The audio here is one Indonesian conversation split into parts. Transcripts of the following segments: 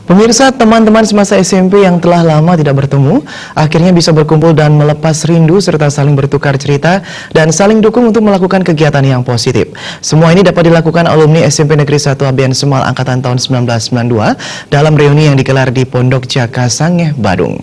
Pemirsa, teman-teman semasa SMP yang telah lama tidak bertemu akhirnya bisa berkumpul dan melepas rindu serta saling bertukar cerita dan saling dukung untuk melakukan kegiatan yang positif. Semua ini dapat dilakukan alumni SMP Negeri 1 Abian Semal angkatan tahun 1992 dalam reuni yang digelar di Pondok Jaka Sangeh, Badung.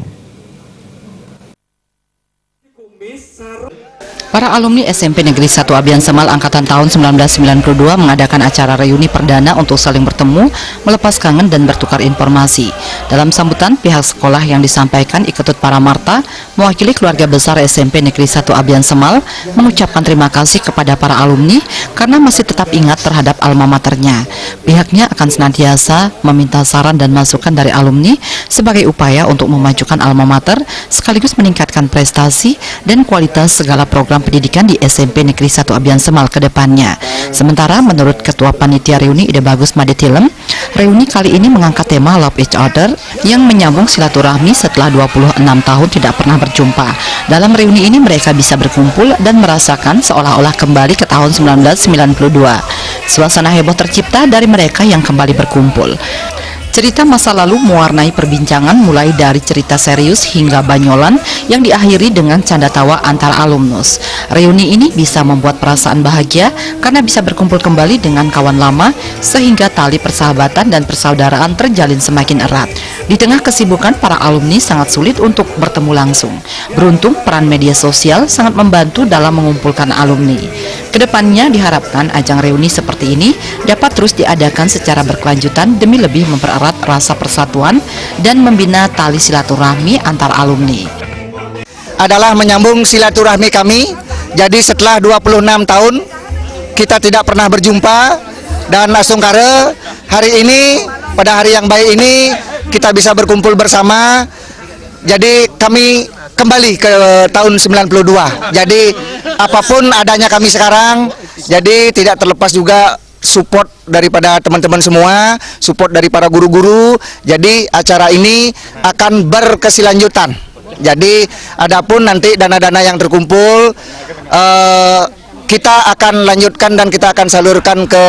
Para alumni SMP Negeri 1 Abian Semal angkatan tahun 1992 mengadakan acara reuni perdana untuk saling bertemu, melepas kangen dan bertukar informasi. Dalam sambutan, pihak sekolah yang disampaikan Iketut Paramarta mewakili keluarga besar SMP Negeri 1 Abian Semal mengucapkan terima kasih kepada para alumni karena masih tetap ingat terhadap alma maternya. Pihaknya akan senantiasa meminta saran dan masukan dari alumni sebagai upaya untuk memajukan alma mater sekaligus meningkatkan prestasi dan kualitas segala program pendidikan di SMP Negeri 1 Abian Semal ke depannya. Sementara menurut Ketua Panitia Reuni Ide Bagus Madetilem, reuni kali ini mengangkat tema Love Each Other yang menyambung silaturahmi setelah 26 tahun tidak pernah berjumpa. Dalam reuni ini mereka bisa berkumpul dan merasakan seolah-olah kembali ke tahun 1992. Suasana heboh tercipta dari mereka yang kembali berkumpul. Cerita masa lalu mewarnai perbincangan mulai dari cerita serius hingga banyolan yang diakhiri dengan canda tawa antara alumnus. Reuni ini bisa membuat perasaan bahagia karena bisa berkumpul kembali dengan kawan lama sehingga tali persahabatan dan persaudaraan terjalin semakin erat. Di tengah kesibukan, para alumni sangat sulit untuk bertemu langsung. Beruntung peran media sosial sangat membantu dalam mengumpulkan alumni. Kedepannya diharapkan ajang reuni seperti ini dapat terus diadakan secara berkelanjutan demi lebih mempererat rasa persatuan dan membina tali silaturahmi antar alumni. Adalah menyambung silaturahmi kami. Jadi setelah 26 tahun kita tidak pernah berjumpa dan asungkara hari ini pada hari yang baik ini kita bisa berkumpul bersama. Jadi kami kembali ke tahun 92. Jadi apapun adanya kami sekarang, jadi tidak terlepas juga support daripada teman-teman semua, support dari para guru-guru. Jadi acara ini akan berkesinlanjutan. Jadi adapun nanti dana-dana yang terkumpul kita akan lanjutkan dan kita akan salurkan ke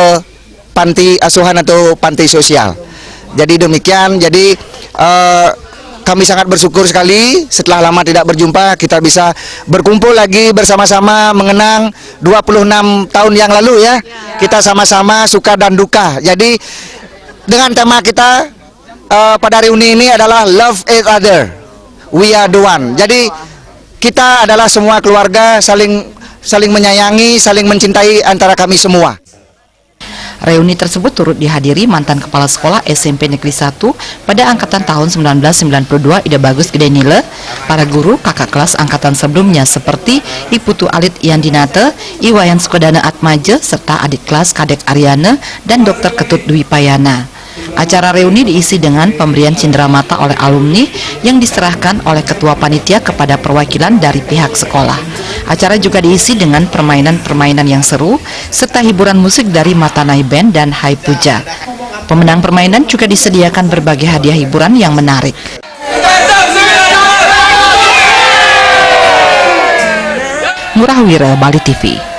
panti asuhan atau panti sosial. Jadi demikian. Jadi kami sangat bersyukur sekali setelah lama tidak berjumpa kita bisa berkumpul lagi bersama-sama mengenang 26 tahun yang lalu ya. Kita sama-sama suka dan duka. Jadi dengan tema kita pada reuni ini adalah Love Each Other, We Are The One. Jadi kita adalah semua keluarga saling menyayangi, saling mencintai antara kami semua. Reuni tersebut turut dihadiri mantan Kepala Sekolah SMP Negeri 1 pada angkatan tahun 1992 Ida Bagus Gede Nile, para guru kakak kelas angkatan sebelumnya seperti Iputu Alit Yandinate, Iwayan Sukodana Atmaje, serta adik kelas Kadek Ariane dan Dr. Ketut Dwi Payana. Acara reuni diisi dengan pemberian cenderamata oleh alumni yang diserahkan oleh ketua panitia kepada perwakilan dari pihak sekolah. Acara juga diisi dengan permainan-permainan yang seru serta hiburan musik dari Matanai Band dan Hai Puja. Pemenang permainan juga disediakan berbagai hadiah hiburan yang menarik. Ngurah Wira, Bali TV.